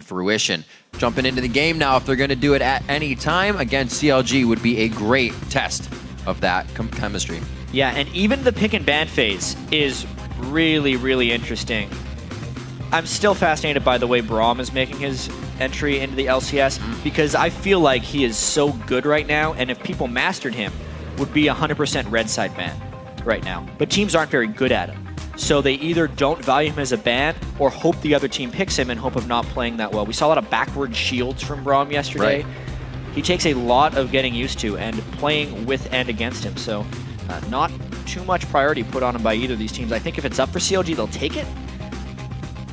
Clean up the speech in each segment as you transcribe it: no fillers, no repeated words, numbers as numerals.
fruition. Jumping into the game now, if they're going to do it at any time against CLG, would be a great test of that chemistry. Yeah, and even the pick and ban phase is really, really interesting. I'm still fascinated by the way Braum is making his entry into the LCS because I feel like he is so good right now, and if people mastered him, would be 100% red side ban right now. But teams aren't very good at him. So they either don't value him as a ban or hope the other team picks him in hope of not playing that well. We saw a lot of backward shields from Braum yesterday. Right. He takes a lot of getting used to and playing with and against him. So not too much priority put on him by either of these teams. I think if it's up for CLG, they'll take it.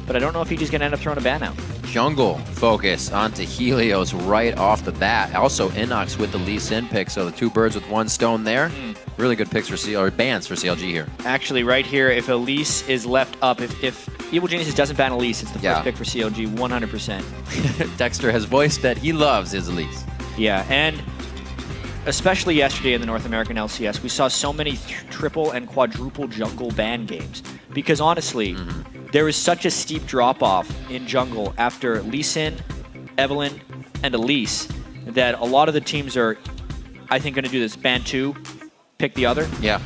But I don't know if he's going to end up throwing a ban out. Jungle focus onto Helios right off the bat. Also Inox with the Lee Sin pick, so the two birds with one stone there. Really good picks for bans for CLG here. Actually, right here, if Elise is left up, if Evil Geniuses doesn't ban Elise, it's the first pick for CLG, 100%. Dexter has voiced that he loves his Elise. Yeah, and especially yesterday in the North American LCS, we saw so many triple and quadruple jungle ban games. Because honestly, there is such a steep drop-off in jungle after Lee Sin, Evelynn, and Elise that a lot of the teams are, I think, going to do this ban 2, pick the other. Yeah.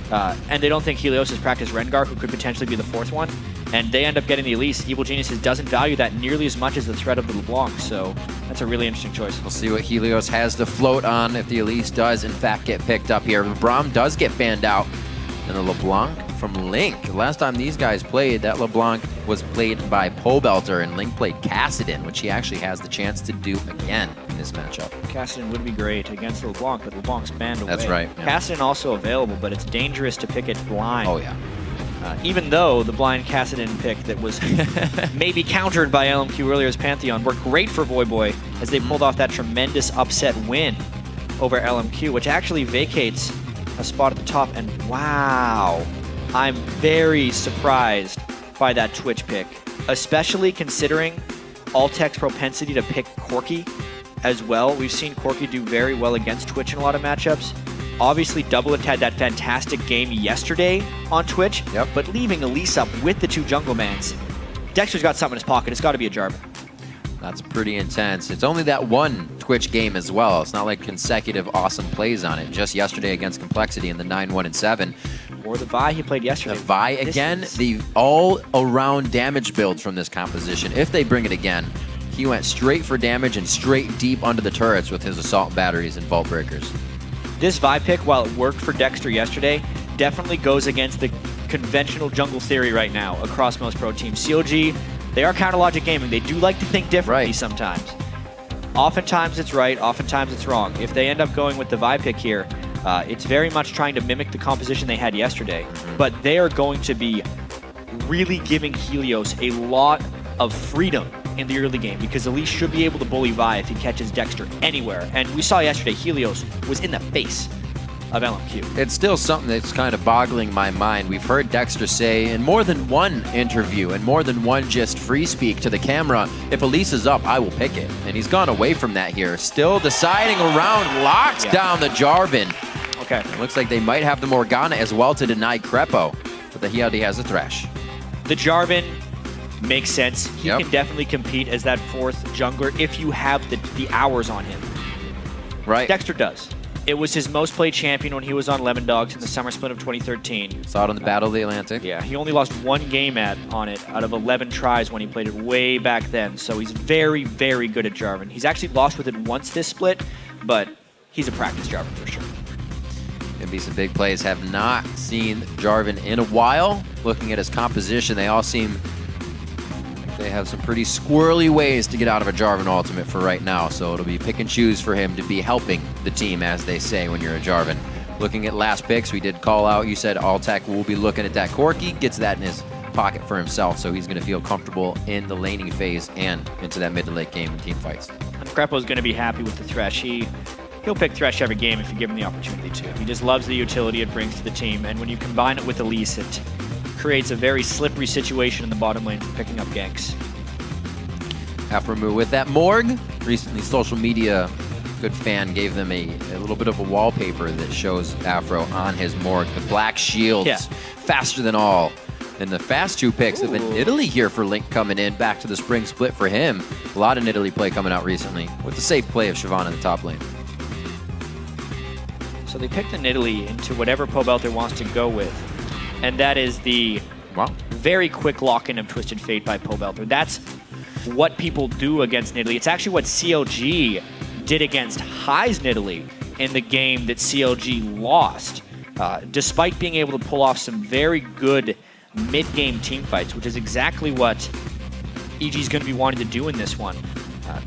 And they don't think Helios has practiced Rengar, who could potentially be the fourth one. And they end up getting the Elise. Evil Geniuses doesn't value that nearly as much as the threat of the LeBlanc, so that's a really interesting choice. We'll see what Helios has to float on if the Elise does, in fact, get picked up here. Braum does get banned out, and the LeBlanc from Link. Last time these guys played, that LeBlanc was played by Pobelter, and Link played Kassadin, which he actually has the chance to do again in this matchup. Kassadin would be great against LeBlanc, but LeBlanc's banned away. That's right. Yeah. Kassadin also available, but it's dangerous to pick it blind. Oh, yeah. Even though the blind Kassadin pick that was maybe countered by LMQ earlier as Pantheon worked great for Voyboy as they pulled off that tremendous upset win over LMQ, which actually vacates a spot at the top. And wow, I'm very surprised by that Twitch pick, especially considering Altec's propensity to pick Corki as well. We've seen Corki do very well against Twitch in a lot of matchups. Obviously, Doublet had that fantastic game yesterday on Twitch, but leaving Elise up with the two jungle bans, Dexter's got something in his pocket. It's got to be a Jarvan. That's pretty intense. It's only that one Twitch game as well. It's not like consecutive awesome plays on it. Just yesterday against Complexity in the 9-1 and 7. Or the Vi he played yesterday. The Vi again, the all-around damage builds from this composition. If they bring it again, he went straight for damage and straight deep under the turrets with his assault batteries and vault breakers. This Vi pick, while it worked for Dexter yesterday, definitely goes against the conventional jungle theory right now across most pro teams. CLG, they are counter logic gaming. They do like to think differently sometimes. Oftentimes it's right, oftentimes it's wrong. If they end up going with the Vi pick here, it's very much trying to mimic the composition they had yesterday. But they are going to be really giving Helios a lot of freedom in the early game because Elise should be able to bully Vi if he catches Dexter anywhere. And we saw yesterday Helios was in the face of LMQ. It's still something that's kind of boggling my mind. We've heard Dexter say in more than one interview and more than one just free speak to the camera, if Elise is up, I will pick it. And he's gone away from that here. Still deciding around, locks down the Jarvan. Okay. It looks like they might have the Morgana as well to deny Crepo, but he already has a Thresh. The Jarvan makes sense. He can definitely compete as that fourth jungler if you have the hours on him. Right. Dexter does. It was his most played champion when he was on Lemon Dogs in the summer split of 2013. Saw it on the Battle of the Atlantic. Yeah, he only lost one game on it out of 11 tries when he played it way back then. So he's very, very good at Jarvan. He's actually lost with it once this split, but he's a practice Jarvan for sure. Gonna be some big plays. Have not seen Jarvan in a while. Looking at his composition, they all seem they have some pretty squirrely ways to get out of a Jarvan ultimate for right now, so it'll be pick and choose for him to be helping the team, as they say when you're a Jarvan. Looking at last picks, we did call out, you said Altec will be looking at that Corki, gets that in his pocket for himself, so he's going to feel comfortable in the laning phase and into that mid to late game in team fights. And Crepo's going to be happy with the Thresh. He'll pick Thresh every game if you give him the opportunity to. He just loves the utility it brings to the team, and when you combine it with Elise, it creates a very slippery situation in the bottom lane for picking up ganks. After we move with that, Morg, recently social media good fan gave them a little bit of a wallpaper that shows Afro on his Morg. The black shields, faster than all. And the fast 2 picks of an Italy here for Link coming in. Back to the spring split for him. A lot of Italy play coming out recently with the safe play of Siobhan in the top lane. So they picked an Italy into whatever Pobelter wants to go with. And that is the very quick lock-in of Twisted Fate by Pobelter. That's what people do against Nidalee. It's actually what CLG did against High's Nidalee in the game that CLG lost, despite being able to pull off some very good mid-game team fights, which is exactly what EG is going to be wanting to do in this one.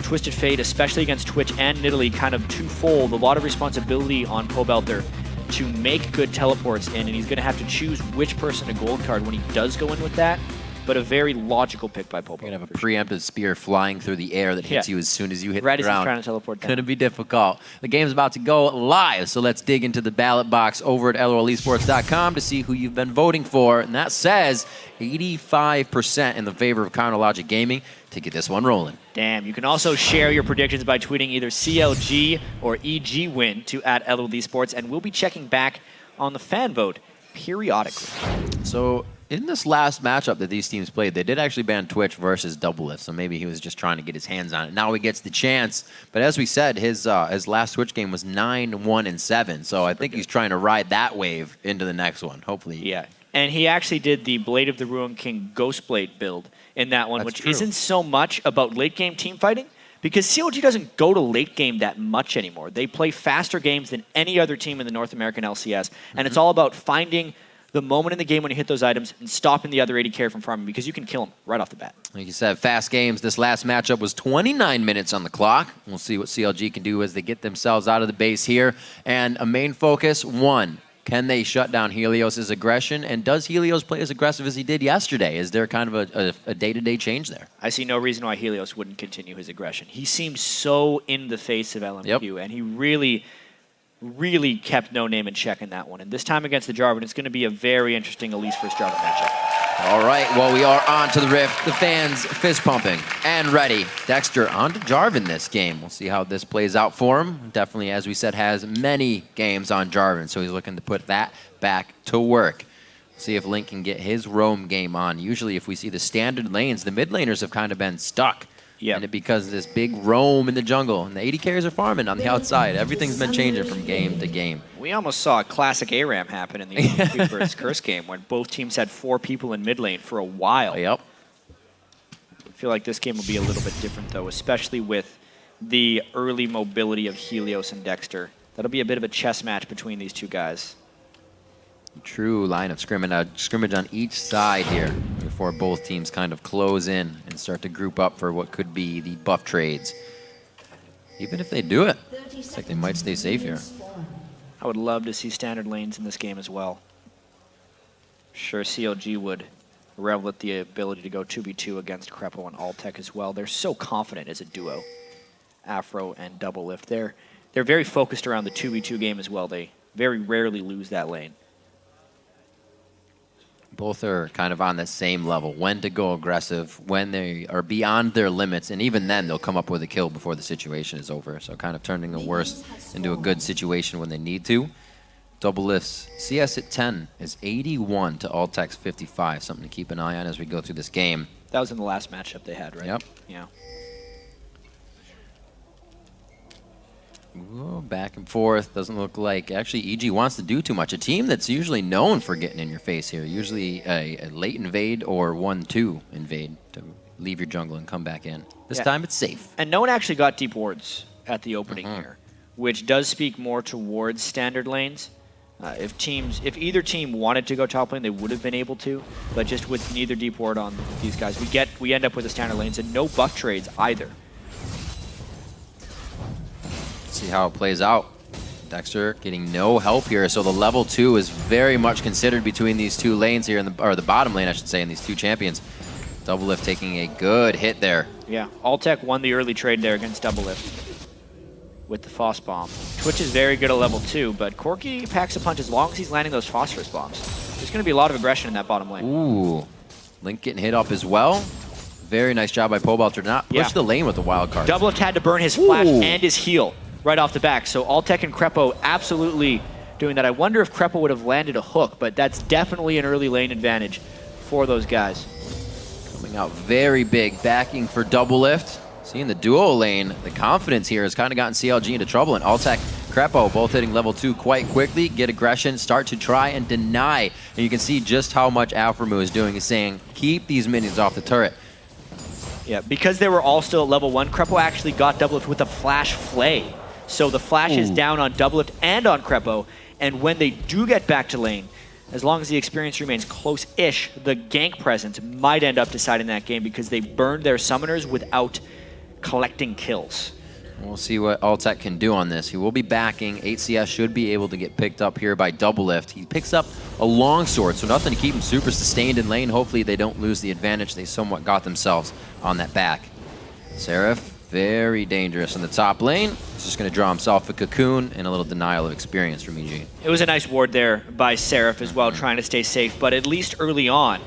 Twisted Fate, especially against Twitch and Nidalee, kind of twofold. A lot of responsibility on Pobelter to make good teleports in, and he's going to have to choose which person to gold card when he does go in with that. But a very logical pick by Pobelter. You're going to have a preemptive spear flying through the air that hits you as soon as you hit the ground. Right as he's trying to teleport down. Going to be difficult. The game's about to go live, so let's dig into the ballot box over at LOLesports.com to see who you've been voting for. And that says 85% in the favor of Counter Logic Gaming to get this one rolling. Damn. You can also share your predictions by tweeting either CLG or EG win to @LOLesports, and we'll be checking back on the fan vote periodically. So in this last matchup that these teams played, they did actually ban Twitch versus Doublelift, so maybe he was just trying to get his hands on it. Now he gets the chance, but as we said, his last Twitch game was 9-1-7, so I think he's trying to ride that wave into the next one, hopefully. Yeah, and he actually did the Blade of the Ruined King Ghostblade build in that one, which isn't so much about late-game team fighting, because CLG doesn't go to late game that much anymore. They play faster games than any other team in the North American LCS, and it's all about finding the moment in the game when you hit those items and stopping the other AD carry from farming, because you can kill him right off the bat. Like you said, fast games. This last matchup was 29 minutes on the clock. We'll see what CLG can do as they get themselves out of the base here. And a main focus, one, can they shut down Helios' aggression? And does Helios play as aggressive as he did yesterday? Is there kind of a day-to-day change there? I see no reason why Helios wouldn't continue his aggression. He seems so in the face of LMQ, and he really kept No Name in check in that one. And this time against the Jarvan, it's going to be a very interesting Elise versus Jarvan matchup. All right, well, we are on to the Rift. The fans fist pumping and ready. Dexter on to Jarvan this game. We'll see how this plays out for him. Definitely, as we said, has many games on Jarvan, so he's looking to put that back to work. See if Link can get his roam game on. Usually, if we see the standard lanes, the mid laners have kind of been stuck. Yep. And it because of this big roam in the jungle. And the AD carries are farming on the outside. Everything's been changing from game to game. We almost saw a classic ARAM happen in the LMQ versus Curse game when both teams had 4 people in mid lane for a while. Yep. I feel like this game will be a little bit different, though, especially with the early mobility of Helios and Dexter. That'll be a bit of a chess match between these two guys. True line of scrimmage on each side here before both teams kind of close in and start to group up for what could be the buff trades. Even if they do it, looks like they might stay safe here. I would love to see standard lanes in this game as well. Sure, CLG would revel at the ability to go 2v2 against Krepo and Altec as well. They're so confident as a duo, Afro and Doublelift. They're very focused around the 2v2 game as well. They very rarely lose that lane. Both are kind of on the same level. When to go aggressive, when they are beyond their limits, and even then they'll come up with a kill before the situation is over. So kind of turning the worst into a good situation when they need to. Doublelift's CS at 10 is 81 to Altec's 55. Something to keep an eye on as we go through this game. That was in the last matchup they had, right? Yep. Yeah. Ooh, back and forth. Doesn't look like actually EG wants to do too much. A team that's usually known for getting in your face here. Usually a late invade or 1-2 invade to leave your jungle and come back in. This time it's safe. And no one actually got deep wards at the opening here, which does speak more towards standard lanes. If either team wanted to go top lane, they would have been able to. But just with neither deep ward on these guys, we end up with the standard lanes and no buff trades either. See how it plays out. Dexter getting no help here, so the level 2 is very much considered between these two lanes here, or the bottom lane, I should say, in these two champions. Doublelift taking a good hit there. Yeah, Altec won the early trade there against Doublelift with the Phos bomb. Twitch is very good at level 2, but Corki packs a punch as long as he's landing those phosphorus bombs. There's going to be a lot of aggression in that bottom lane. Ooh, Link getting hit up as well. Very nice job by Pobelter to not push the lane with the wild card. Doublelift had to burn his flash and his heal right off the back. So Altec and Krepo absolutely doing that. I wonder if Krepo would have landed a hook, but that's definitely an early lane advantage for those guys. Coming out very big, backing for double lift. Seeing the duo lane, the confidence here has kind of gotten CLG into trouble, and Altec, Crepo both hitting level 2 quite quickly, get aggression, start to try and deny. And you can see just how much Alphamu is doing, is saying, keep these minions off the turret. Yeah, because they were all still at level 1, Crepo actually got double lift with a flash flay. So the flash is down on double lift and on Crepo, and when they do get back to lane, as long as the experience remains close-ish, the gank presence might end up deciding that game because they burned their summoners without collecting kills. We'll see what Altec can do on this. He will be backing. 8CS should be able to get picked up here by double lift. He picks up a longsword, so nothing to keep him super sustained in lane. Hopefully they don't lose the advantage. They somewhat got themselves on that back. Seraph, very dangerous in the top lane. He's just going to draw himself a cocoon and a little denial of experience from EG. It was a nice ward there by Seraph as well, trying to stay safe, but at least early on,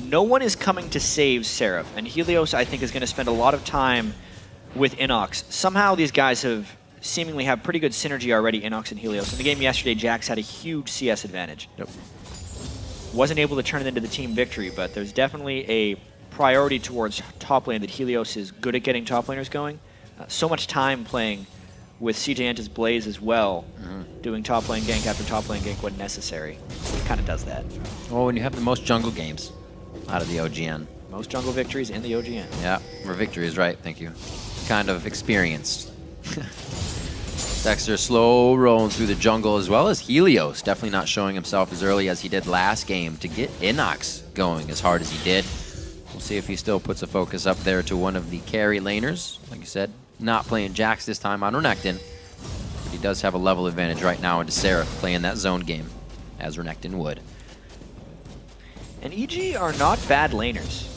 no one is coming to save Seraph, and Helios, I think, is going to spend a lot of time with Inox. Somehow these guys have seemingly have pretty good synergy already, Inox and Helios. In the game yesterday, Jax had a huge CS advantage. Yep. Wasn't able to turn it into the team victory, but there's definitely a priority towards top lane that Helios is good at getting top laners going. So much time playing with CJ Anta's Blaze as well, doing top lane gank after top lane gank when necessary. He kind of does that. Well, when you have the most jungle games out of the OGN. Most jungle victories in the OGN. Yeah, or victories, right, thank you. Kind of experienced. Dexter slow rolling through the jungle, as well as Helios, definitely not showing himself as early as he did last game to get Inox going as hard as he did. We'll see if he still puts a focus up there to one of the carry laners. Like you said, not playing Jax this time on Renekton, but he does have a level advantage right now into Seraph playing that zone game, as Renekton would. And EG are not bad laners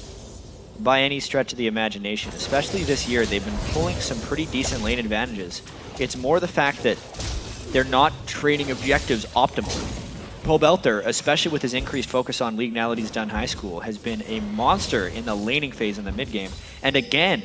by any stretch of the imagination. Especially this year, they've been pulling some pretty decent lane advantages. It's more the fact that they're not trading objectives optimally. Pobelter, especially with his increased focus on League now that he's done high school, has been a monster in the laning phase in the mid game. And again,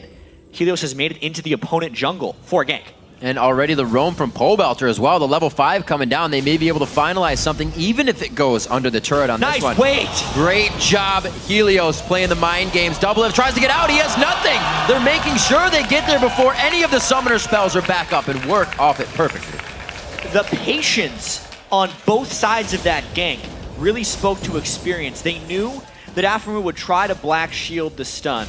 Helios has made it into the opponent jungle for a gank. And already the roam from Pobelter as well. The level 5 coming down. They may be able to finalize something, even if it goes under the turret on this one. Nice wait! Great job, Helios, playing the mind games. Double Lift tries to get out. He has nothing. They're making sure they get there before any of the summoner spells are back up and work off it perfectly. The patience on both sides of that gank really spoke to experience. They knew that Afromu would try to black shield the stun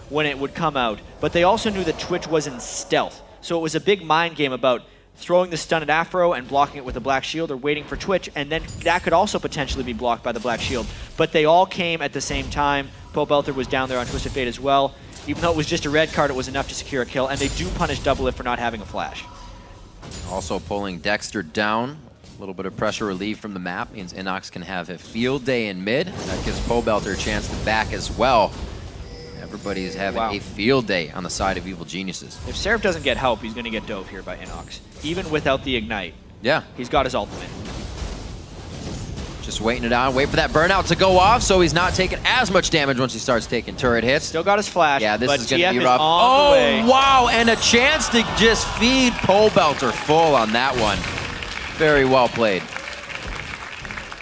when it would come out, but they also knew that Twitch was in stealth. So it was a big mind game about throwing the stun at Afro and blocking it with a black shield, or waiting for Twitch, and then that could also potentially be blocked by the black shield. But they all came at the same time. Pobelter was down there on Twisted Fate as well. Even though it was just a red card, it was enough to secure a kill, and they do punish Double Lift for not having a flash. Also pulling Dexter down. A little bit of pressure relief from the map means Inox can have a field day in mid. That gives Pobelter a chance to back as well. Everybody's having a field day on the side of Evil Geniuses. If Seraph doesn't get help, he's going to get dove here by Inox. Even without the Ignite. Yeah. He's got his ultimate. Just waiting it out, wait for that burnout to go off so he's not taking as much damage once he starts taking turret hits. Still got his flash, yeah, this but is going to be TF rough. On the way. Wow, and a chance to just feed Pobelter full on that one. Very well played.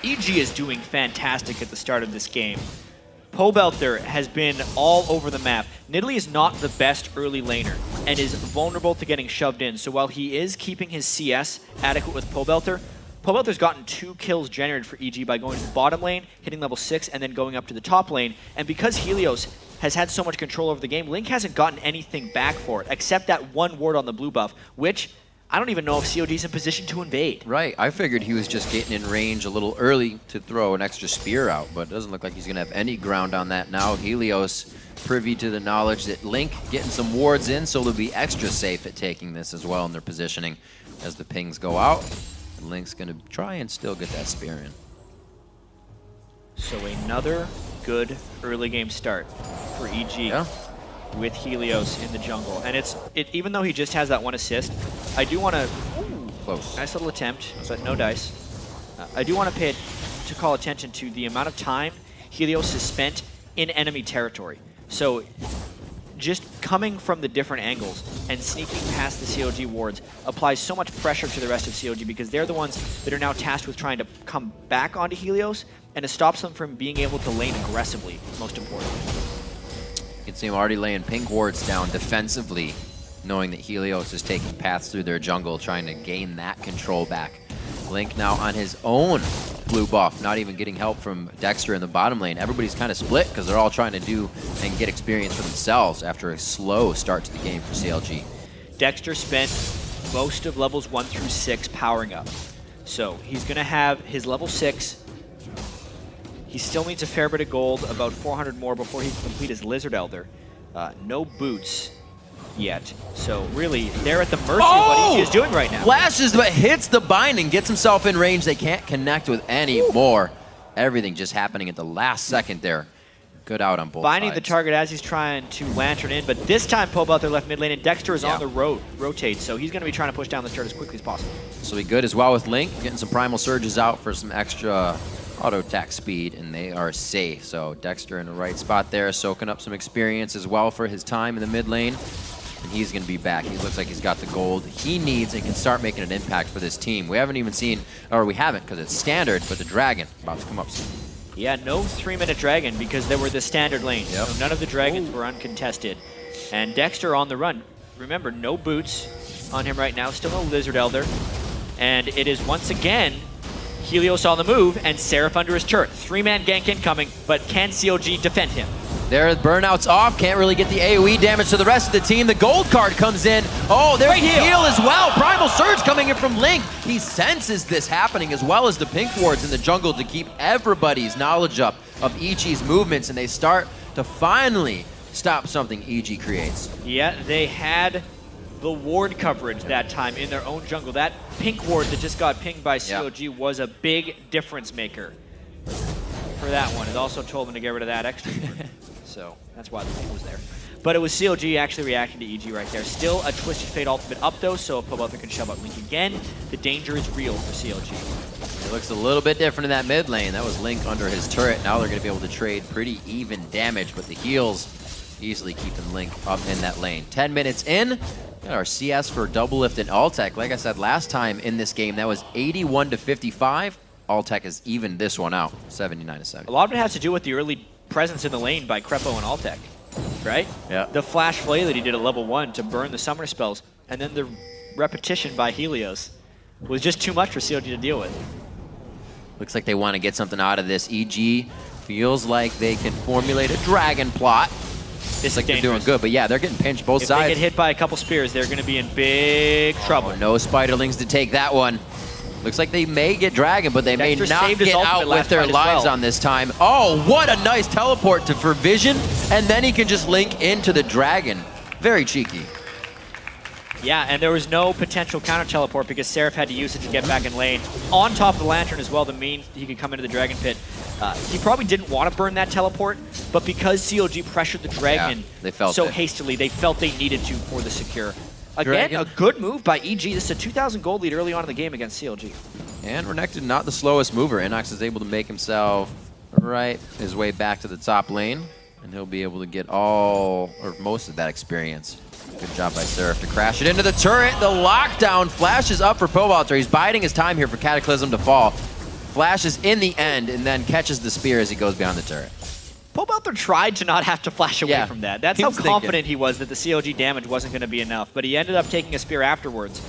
EG is doing fantastic at the start of this game. Pobelter has been all over the map. Nidalee is not the best early laner and is vulnerable to getting shoved in. So while he is keeping his CS adequate with Pobelter, Pobelter's gotten 2 kills generated for EG by going to the bottom lane, hitting level 6, and then going up to the top lane. And because Helios has had so much control over the game, Link hasn't gotten anything back for it, except that one ward on the blue buff, which I don't even know if COD's in position to invade. Right, I figured he was just getting in range a little early to throw an extra spear out, but it doesn't look like he's going to have any ground on that now. Helios privy to the knowledge that Link getting some wards in, so they'll be extra safe at taking this as well in their positioning as the pings go out. And Link's going to try and still get that spear in. So another good early game start for EG. Yeah. With Helios in the jungle. And even though he just has that 1 assist, I do want to... Close. Nice little attempt, but no dice. I do want to call attention to the amount of time Helios has spent in enemy territory. So just coming from the different angles and sneaking past the COG wards applies so much pressure to the rest of COG because they're the ones that are now tasked with trying to come back onto Helios, and it stops them from being able to lane aggressively, most importantly. You can see him already laying pink wards down defensively, knowing that Helios is taking paths through their jungle, trying to gain that control back. Link now on his own blue buff, not even getting help from Dexter in the bottom lane. Everybody's kind of split because they're all trying to do and get experience for themselves after a slow start to the game for CLG. Dexter spent most of levels 1 through 6 powering up. So he's going to have his level 6. He still needs a fair bit of gold, about 400 more before he can complete his Lizard Elder. No boots yet. So really, they're at the mercy of what he is doing right now. Flashes, but hits the binding, gets himself in range. They can't connect with any more. Everything just happening at the last second there. Good out on both Binding sides. the target as he's trying to lantern in, but this time Pobelter left mid lane, and Dexter is on the rotate, so he's going to be trying to push down the turret as quickly as possible. So be good as well with Link, getting some primal surges out for some extra auto attack speed, and they are safe. So Dexter in the right spot there, soaking up some experience as well for his time in the mid lane. And he's going to be back. He looks like he's got the gold he needs and can start making an impact for this team. We haven't even seen, or we haven't because it's standard, but the Dragon about to come up soon. Yeah, no 3-minute Dragon because there were the standard lanes. Yep. So none of the Dragons were uncontested. And Dexter on the run. Remember, no boots on him right now, still no Lizard Elder. And it is once again Helios on the move and Seraph under his turret. 3-man gank incoming, but can COG defend him? There, burnout's off. Can't really get the AoE damage to the rest of the team. The gold card comes in. Oh, there's the heal as well. Primal Surge coming in from Link. He senses this happening as well as the pink wards in the jungle to keep everybody's knowledge up of EG's movements, and they start to finally stop something EG creates. Yeah, they had the ward coverage that time in their own jungle. That pink ward that just got pinged by COG was a big difference maker for that one. It also told them to get rid of that extra ward. So that's why the ping was there. But it was COG actually reacting to EG right there. Still a Twisted Fate ultimate up though, so if Pobelter can shove out Link again, the danger is real for COG. It looks a little bit different in that mid lane. That was Link under his turret. Now they're going to be able to trade pretty even damage, but the heals easily keeping Link up in that lane. 10 minutes in, got our CS for Doublelift and Altec. Like I said last time in this game, that was 81 to 55. Altec has evened this one out, 79 to 70. A lot of it has to do with the early presence in the lane by Crepo and Altec, right? Yeah. The flash flay that he did at level 1 to burn the summoner spells, and then the repetition by Helios was just too much for COG to deal with. Looks like they want to get something out of this. EG feels like they can formulate a dragon plot. It's like they're doing good, but yeah, they're getting pinched both sides. If they get hit by a couple spears, they're going to be in big trouble. Oh, no Spiderlings to take that one. Looks like they may get Dragon, but they may not get out with their lives on this time. Oh, what a nice teleport for Vision, and then he can just link into the Dragon. Very cheeky. Yeah, and there was no potential counter teleport because Seraph had to use it to get back in lane. On top of the Lantern as well, the mean he could come into the Dragon Pit. He probably didn't want to burn that teleport, but because COG pressured the Dragon hastily, they felt they needed to for the secure. Again, a good move by EG. This is a 2,000 gold lead early on in the game against CLG. And Renekton not the slowest mover. Inox is able to make himself his way back to the top lane, and he'll be able to get all or most of that experience. Good job by Seraph to crash it into the turret. The lockdown flashes up for Pobelter. He's biding his time here for Cataclysm to fall. Flashes in the end and then catches the spear as he goes behind the turret. Pobelter tried to not have to flash away from that. That's how confident he was that the COG damage wasn't going to be enough, but he ended up taking a spear afterwards,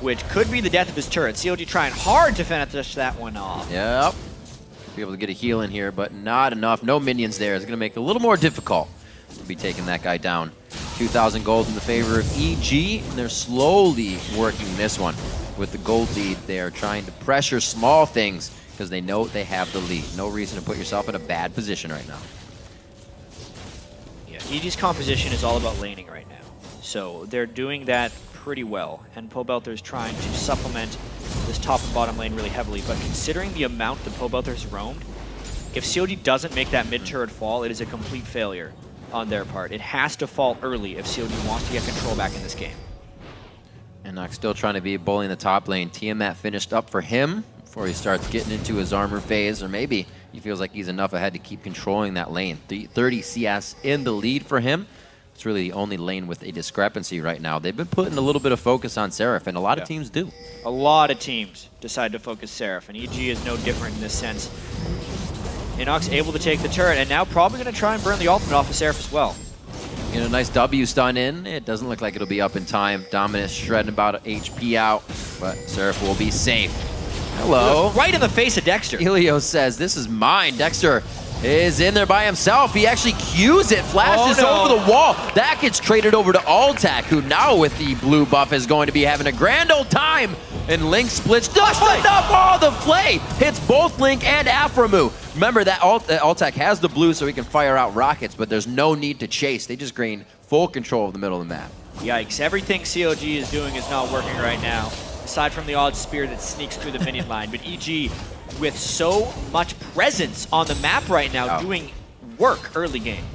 which could be the death of his turret. COG trying hard to finish that one off. Yep. Be able to get a heal in here, but not enough. No minions there. It's going to make it a little more difficult to be taking that guy down. 2,000 gold in the favor of EG, and they're slowly working this one. With the gold lead, they are trying to pressure small things because they know they have the lead. No reason to put yourself in a bad position right now. Yeah, EG's composition is all about laning right now. So they're doing that pretty well, and Pobelter is trying to supplement this top and bottom lane really heavily, but considering the amount that Pobelter has roamed, if COG doesn't make that mid-turret fall, it is a complete failure on their part. It has to fall early if COG wants to get control back in this game. And Nox still trying to be bullying the top lane. Tiamat finished up for him before he starts getting into his armor phase, or maybe he feels like he's enough ahead to keep controlling that lane. 30 CS in the lead for him. It's really the only lane with a discrepancy right now. They've been putting a little bit of focus on Seraph, and a lot of teams do. A lot of teams decide to focus Seraph, and EG is no different in this sense. Inox able to take the turret, and now probably going to try and burn the ultimate off of Seraph as well. You know, nice W stun in. It doesn't look like it'll be up in time. Dominus shredding about HP out, but Seraph will be safe. Hello. Right in the face of Dexter. Elio says, this is mine. Dexter is in there by himself. He actually cues it, flashes over the wall. That gets traded over to Altac, who now with the blue buff is going to be having a grand old time. And Link splits just enough. Oh, the flay hits both Link and Aframu. Remember that Altac has the blue so he can fire out rockets, but there's no need to chase. They just gain full control of the middle of the map. Yikes, everything COG is doing is not working right now, aside from the odd spear that sneaks through the minion line. But EG, with so much presence on the map right now, doing work early game.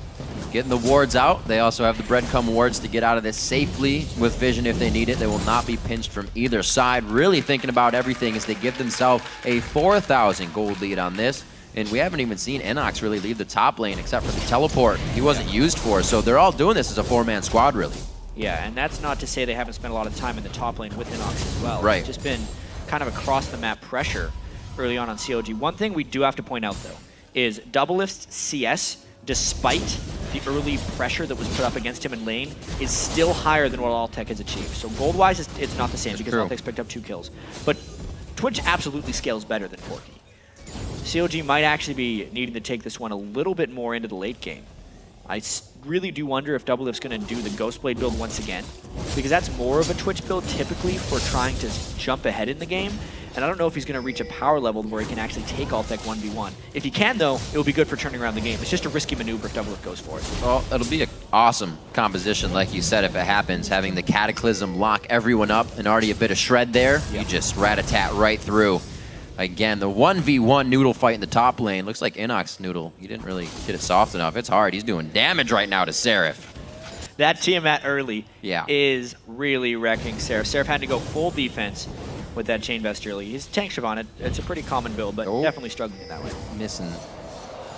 Getting the wards out. They also have the breadcrumb wards to get out of this safely with vision if they need it. They will not be pinched from either side. Really thinking about everything as they give themselves a 4,000 gold lead on this. And we haven't even seen Inox really leave the top lane except for the teleport he wasn't used for. So they're all doing this as a four-man squad, really. Yeah, and that's not to say they haven't spent a lot of time in the top lane with Inox as well. Right. It's just been kind of across-the-map pressure early on COG. One thing we do have to point out, though, is Doublelift's CS, despite the early pressure that was put up against him in lane, is still higher than what Altec has achieved. So gold-wise, it's not the same because Altec's picked up 2 kills. But Twitch absolutely scales better than Porky. COG might actually be needing to take this one a little bit more into the late game. I really do wonder if Doublelift's going to do the Ghostblade build once again, because that's more of a Twitch build typically for trying to jump ahead in the game. And I don't know if he's going to reach a power level where he can actually take Altec 1v1. If he can, though, it will be good for turning around the game. It's just a risky maneuver if Doublelift goes for it. Well, it'll be an awesome composition, like you said, if it happens. Having the Cataclysm lock everyone up and already a bit of shred there, you just rat-a-tat right through. Again, the 1v1 Noodle fight in the top lane. Looks like Inox Noodle. He didn't really hit it soft enough. It's hard. He's doing damage right now to Seraph. That Tiamat early is really wrecking Seraph. Seraph had to go full defense with that Chain Vest early. He's Tank Siobhan. It's a pretty common build, but definitely struggling in that way. Missing.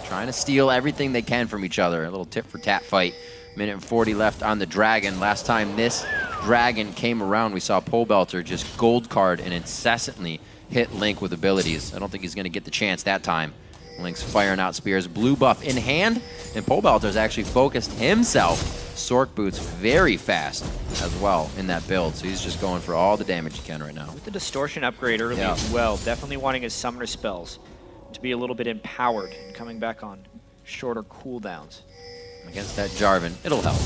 Trying to steal everything they can from each other. A little tit-for-tat fight. Minute and 40 left on the Dragon. Last time this Dragon came around, we saw Pole Belter just gold card and incessantly hit Link with abilities. I don't think he's going to get the chance that time. Link's firing out spears, blue buff in hand, and Pole Belter's actually focused himself. Sork boots very fast as well in that build, so he's just going for all the damage he can right now. With the distortion upgrade early as well, definitely wanting his summoner spells to be a little bit empowered and coming back on shorter cooldowns. Against that Jarvan, it'll help.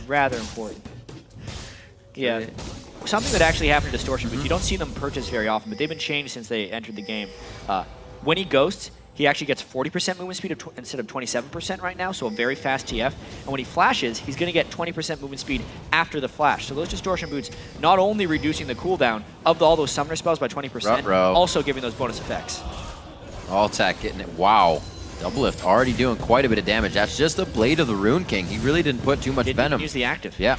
Rather important. Yeah. Something that actually happened to Distortion Boots, you don't see them purchase very often, but they've been changed since they entered the game. When he ghosts, he actually gets 40% movement speed instead of 27% right now, so a very fast TF. And when he flashes, he's going to get 20% movement speed after the flash. So those Distortion Boots not only reducing the cooldown of all those summoner spells by 20%, also giving those bonus effects. Altac getting it. Wow. Doublelift already doing quite a bit of damage. That's just the Blade of the Rune King. He really didn't put too much venom. Didn't use the active. Yeah.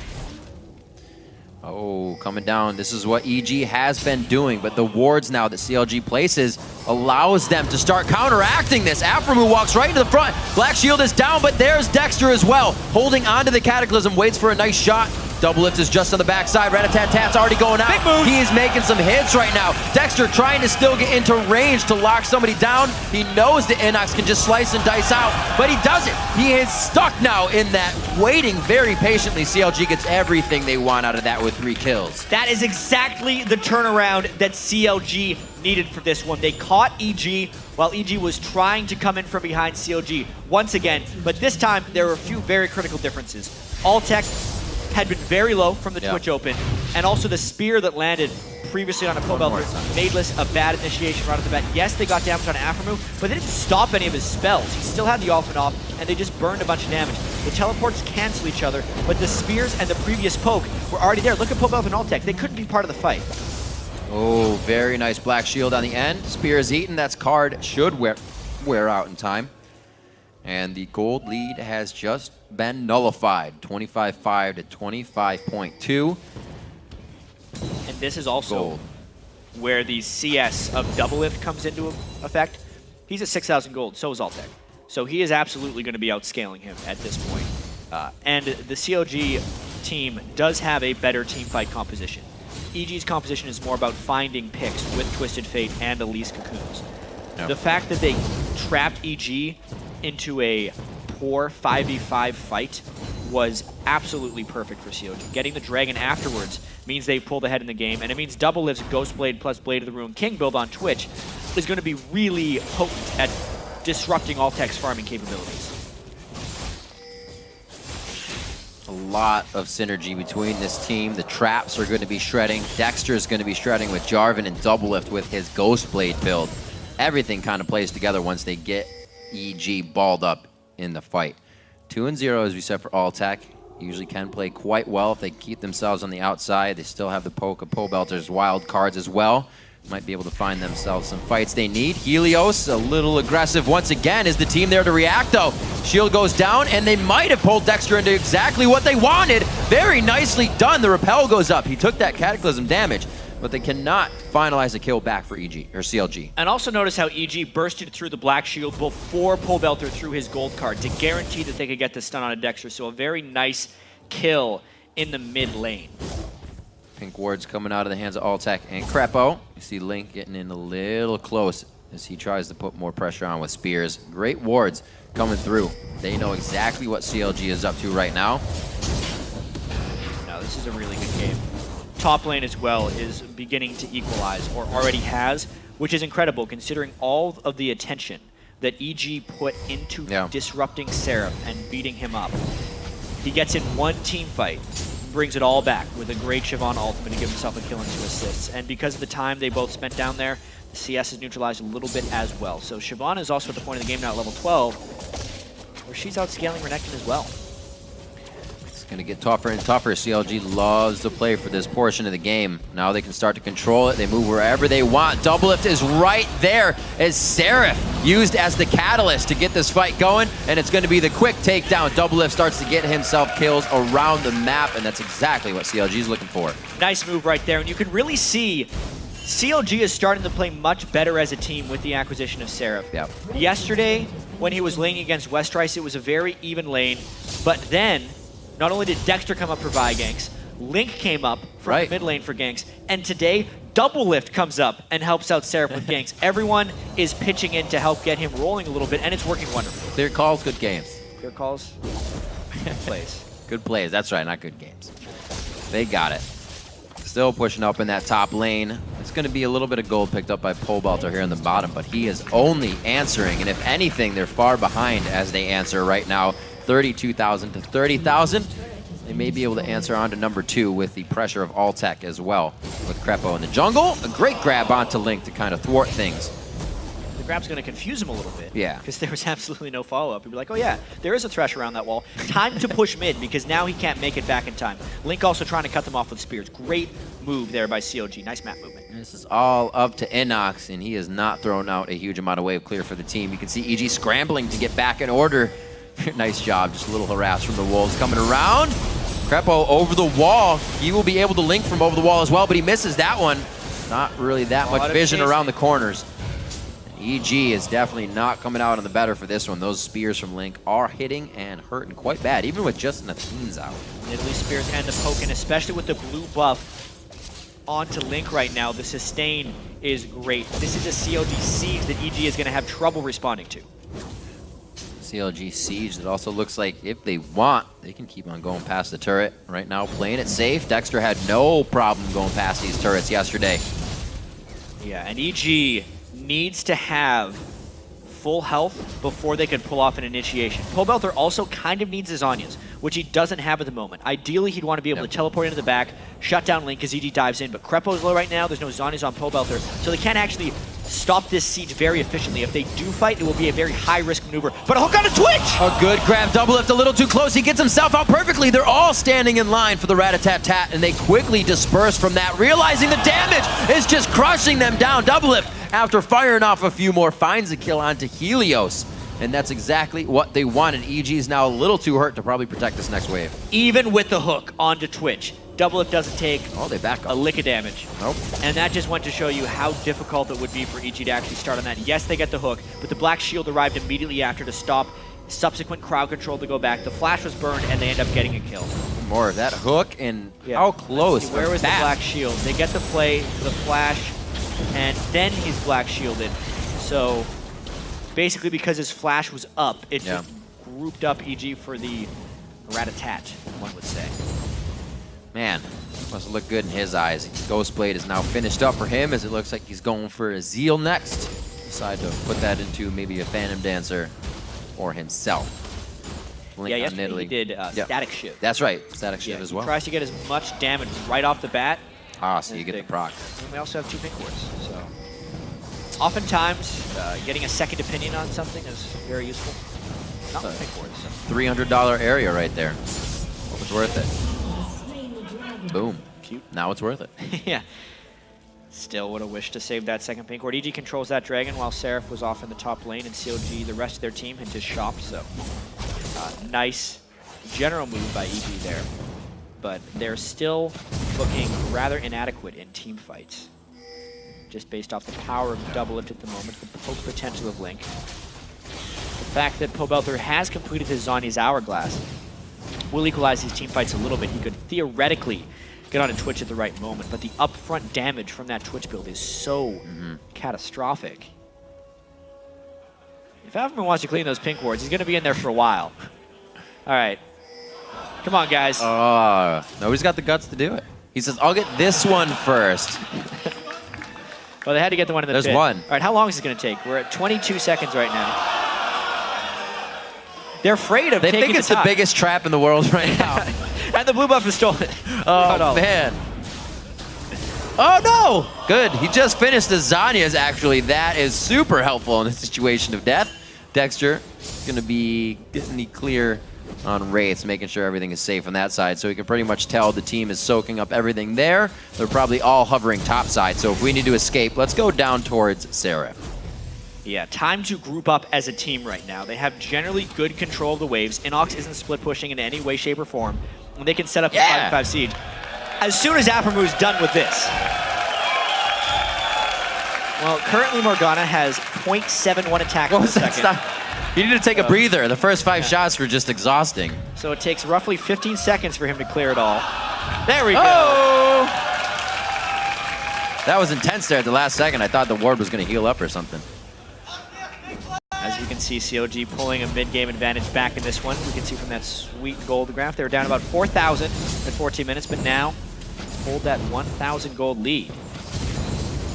Oh, coming down. This is what EG has been doing, but the wards now that CLG places allows them to start counteracting this. Aframu walks right into the front. Black Shield is down, but there's Dexter as well. Holding onto the Cataclysm, waits for a nice shot. Doublelift is just on the backside. Rat-a-tat-tat's already going out. He is making some hits right now. Dexter trying to still get into range to lock somebody down. He knows that Inox can just slice and dice out, but he doesn't. He is stuck now in that, waiting very patiently. CLG gets everything they want out of that with 3 kills. That is exactly the turnaround that CLG needed for this one. They caught EG while EG was trying to come in from behind CLG once again, but this time there were a few very critical differences. Altec had been very low from the Twitch Open, and also the spear that landed previously on a Pole Belter made Liss a bad initiation right off the bat. Yes, they got damage on Aframu, but they didn't stop any of his spells. He still had the ultimate off, and they just burned a bunch of damage. The teleports cancel each other, but the spears and the previous poke were already there. Look at Pole Belter and Altec. They couldn't be part of the fight. Oh, very nice Black Shield on the end. Spear is eaten. That's card. Should wear out in time. And the gold lead has just been nullified. 25-5 to 25.2. And this is also where the CS of Doublelift comes into effect. He's at 6,000 gold, so is Altec. So he is absolutely going to be outscaling him at this point. And the CLG team does have a better team fight composition. EG's composition is more about finding picks with Twisted Fate and Elise Cocoons. Yep. The fact that they trapped EG into a poor 5v5 fight was absolutely perfect for CLG. Getting the Dragon afterwards means they pulled ahead in the game, and it means Doublelift's Ghostblade plus Blade of the Ruined King build on Twitch is going to be really potent at disrupting Altec's farming capabilities. A lot of synergy between this team. The traps are going to be shredding. Dexter's going to be shredding with Jarvan, and Doublelift with his Ghostblade build. Everything kind of plays together once they get EG balled up in the fight. 2-0, as we said, for Altec. Usually can play quite well if they keep themselves on the outside. They still have the poke of Pobelter's wild cards as well. Might be able to find themselves some fights they need. Helios, a little aggressive once again. Is the team there to react, though? Shield goes down, and they might have pulled Dexter into exactly what they wanted. Very nicely done. The repel goes up. He took that Cataclysm damage, but they cannot finalize a kill back for EG, or CLG. And also notice how EG bursted through the Black Shield before Pobelter threw his gold card to guarantee that they could get the stun on a Dexter. So a very nice kill in the mid lane. Pink wards coming out of the hands of Altec and Crepo. You see Link getting in a little close as he tries to put more pressure on with spears. Great wards coming through. They know exactly what CLG is up to right now. Now this is a really good game. Top lane as well is beginning to equalize, or already has, which is incredible considering all of the attention that EG put into disrupting Seraph and beating him up. He gets in one team fight, brings it all back with a great Siobhan ultimate to give himself a kill and 2 assists. And because of the time they both spent down there, the CS is neutralized a little bit as well. So Siobhan is also at the point of the game now at level 12, where she's outscaling Renekton as well. It's going to get tougher and tougher. CLG loves to play for this portion of the game. Now they can start to control it. They move wherever they want. Doublelift is right there as Seraph used as the catalyst to get this fight going, and it's going to be the quick takedown. Doublelift starts to get himself kills around the map, and that's exactly what CLG is looking for. Nice move right there, and you can really see CLG is starting to play much better as a team with the acquisition of Seraph. Yep. Yesterday, when he was laning against Westrice, it was a very even lane, but then not only did Dexter come up for Vi ganks, Link came up from the mid lane for ganks, and today, Doublelift comes up and helps out Seraph with ganks. Everyone is pitching in to help get him rolling a little bit, and it's working wonderfully. Clear calls, good games. Clear calls, good plays. Good plays, that's right, not good games. They got it. Still pushing up in that top lane. It's going to be a little bit of gold picked up by Pobelter here in the bottom, but he is only answering, and if anything, they're far behind as they answer right now. 32,000 to 30,000. They may be able to answer on to number 2 with the pressure of Altec as well. With Crepo in the jungle, a great grab onto Link to kind of thwart things. The grab's going to confuse him a little bit. Yeah. Because there was absolutely no follow-up. He'd be like, oh yeah, there is a Thresh around that wall. Time to push mid, because now he can't make it back in time. Link also trying to cut them off with spears. Great move there by CLG. Nice map movement. This is all up to Inox, and he has not thrown out a huge amount of wave clear for the team. You can see EG scrambling to get back in order. Nice job, just a little harass from the Wolves coming around. Crepo over the wall. He will be able to link from over the wall as well, but he misses that one. Not really that much vision around the corners. EG is definitely not coming out on the better for this one. Those spears from Link are hitting and hurting quite bad, even with just Nathan's out. Italy spears and the poke, especially with the blue buff onto Link right now. The sustain is great. This is a CLG siege that EG is going to have trouble responding to. CLG siege that also looks like if they want, they can keep on going past the turret. Right now, playing it safe. Dexter had no problem going past these turrets yesterday. Yeah, and EG needs to have full health before they can pull off an initiation. Pobelter also kind of needs his Zhonya's, which he doesn't have at the moment. Ideally, he'd want to be able to teleport into the back, shut down Link as EG dives in, but Crepo's low right now. There's no Zhonya's on Pobelter, so they can't actually stop this siege very efficiently. If they do fight, it will be a very high-risk maneuver. But a hook on a Twitch! A good grab, Doublelift a little too close. He gets himself out perfectly. They're all standing in line for the rat-a-tat-tat, and they quickly disperse from that, realizing the damage is just crushing them down. Doublelift, after firing off a few more, finds a kill onto Helios. And that's exactly what they wanted. EG is now a little too hurt to probably protect this next wave. Even with the hook onto Twitch, Doublelift doesn't take they back up. A lick of damage. Nope. And that just went to show you how difficult it would be for EG to actually start on that. Yes, they get the hook, but the Black Shield arrived immediately after to stop subsequent crowd control to go back. The flash was burned, and they end up getting a kill. More of that hook, and how close. Where was the black shield? They get the play for the flash, and then he's black shielded. So basically, because his flash was up, it just grouped up EG for the rat-a-tat, one would say. Man, must look good in his eyes. Ghostblade is now finished up for him, as it looks like he's going for a Zeal next. Decide to put that into maybe a Phantom Dancer or himself. Yesterday he did Static Shiv. That's right, Static Shiv as well. He tries to get as much damage right off the bat. Ah, so you get the proc. And we also have 2 pink wards, so oftentimes getting a second opinion on something is very useful. Not with pink wards. $300 area right there. Hope it's worth it. Boom. Cute. Now it's worth it. Yeah. Still would have wished to save that second pink ward. EG controls that dragon while Seraph was off in the top lane, and COG, the rest of their team, had just shopped, so nice general move by EG there. But they're still looking rather inadequate in team fights, just based off the power of Double Lift at the moment, the poke potential of Link. The fact that Pobelter has completed his Zhonya's Hourglass will equalize these team fights a little bit. He could theoretically get on a Twitch at the right moment, but the upfront damage from that Twitch build is so catastrophic. If Alphaman wants to clean those pink wards, he's going to be in there for a while. All right. Come on, guys. Nobody's got the guts to do it. He says, I'll get this one first. Well, they had to get the one in the pit. There's one. All right, how long is this going to take? We're at 22 seconds right now. They're afraid of taking They think it's the biggest trap in the world right now. And the blue buff is stolen. Oh, man. Oh, no! Good. He just finished the Zhonya's, actually. That is super helpful in the situation of death. Dexter is going to be getting the clear on Wraiths, making sure everything is safe on that side. So he can pretty much tell the team is soaking up everything there. They're probably all hovering top side. So if we need to escape, let's go down towards Seraph. Yeah, time to group up as a team right now. They have generally good control of the waves. Inox isn't split pushing in any way, shape, or form. And they can set up a 5-5 siege. As soon as Aphromu's done with this. Well, currently Morgana has 0.71 attack per second. You need to take a breather. The first 5 shots were just exhausting. So it takes roughly 15 seconds for him to clear it all. There we go. That was intense there at the last second. I thought the ward was going to heal up or something. As you can see, COG pulling a mid-game advantage back in this one. We can see from that sweet gold graph, they were down about 4,000 at 14 minutes, but now hold that 1,000 gold lead.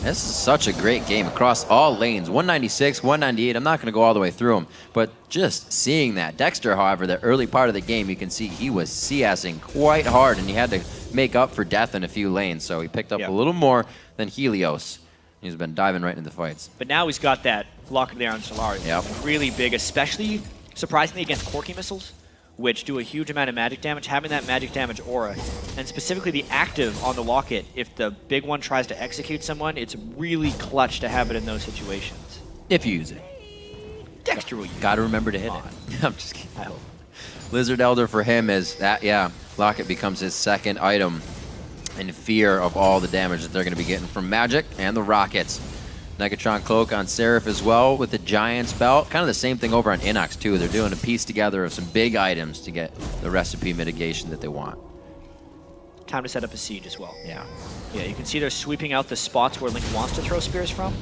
This is such a great game across all lanes. 196, 198. I'm not going to go all the way through them, but just seeing that. Dexter, however, the early part of the game, you can see he was CSing quite hard, and he had to make up for death in a few lanes, so he picked up a little more than Helios. He's been diving right into the fights. But now he's got that block there on Solari. Yep. Really big, especially, surprisingly, against Corki missiles, which do a huge amount of magic damage. Having that magic damage aura, and specifically the active on the locket, if the big one tries to execute someone, it's really clutch to have it in those situations. If you use it. Dexter will use it. Gotta remember to hit it. I'm just kidding. I hope. Lizard Elder for him is that, locket becomes his second item in fear of all the damage that they're going to be getting from magic and the rockets. Negatron Cloak on Seraph as well with the Giant's Belt. Kind of the same thing over on Inox too. They're doing a piece together of some big items to get the recipe mitigation that they want. Time to set up a siege as well. Yeah. Yeah, you can see they're sweeping out the spots where Link wants to throw spears from.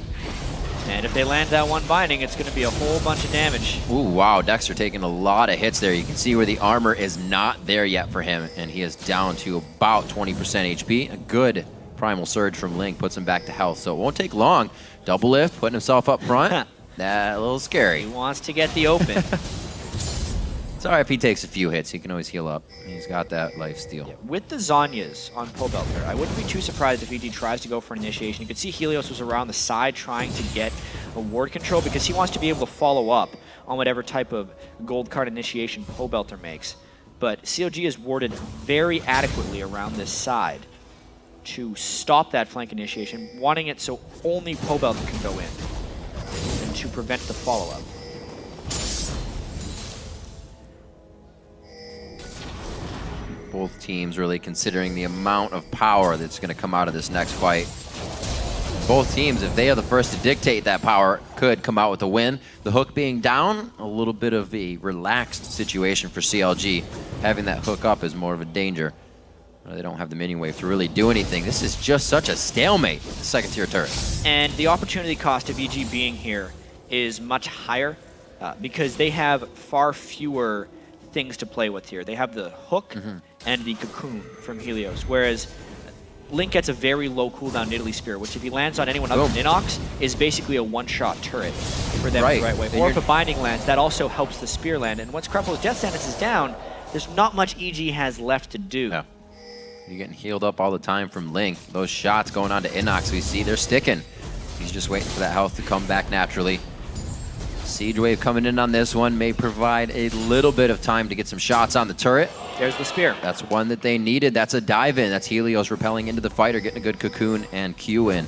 And if they land that one binding, it's going to be a whole bunch of damage. Ooh, wow. Dexter taking a lot of hits there. You can see where the armor is not there yet for him, and he is down to about 20% HP. A good Primal Surge from Link puts him back to health, so it won't take long. Double lift, putting himself up front. That a little scary. He wants to get the open. It's all right if he takes a few hits. He can always heal up. He's got that life steal. Yeah, with the Zhonya's on Pobelter, I wouldn't be too surprised if EG tries to go for an initiation. You could see Helios was around the side trying to get a ward control because he wants to be able to follow up on whatever type of gold card initiation Pobelter makes. But COG is warded very adequately around this side to stop that flank initiation, wanting it so only Pobelter can go in and to prevent the follow-up. Both teams really considering the amount of power that's going to come out of this next fight. both teams, if they are the first to dictate that power, could come out with a win. The hook being down, a little bit of a relaxed situation for CLG. Having that hook up is more of a danger. They don't have the minion wave to really do anything. This is just such a stalemate, the second tier turret. And the opportunity cost of EG being here is much higher because they have far fewer things to play with here. They have the hook and the cocoon from Helios, whereas Link gets a very low cooldown Nidalee Spear, which if he lands on anyone other than Inox, is basically a one-shot turret for them the right way. Or if a binding lands, that also helps the spear land. And once Krepo's death sentence is down, there's not much EG has left to do. Yeah. You're getting healed up all the time from Link. Those shots going on to Inox, we see they're sticking. He's just waiting for that health to come back naturally. Siege wave coming in on this one may provide a little bit of time to get some shots on the turret. There's the spear. That's one that they needed. That's a dive in. That's Helios repelling into the fighter, getting a good cocoon and Q in.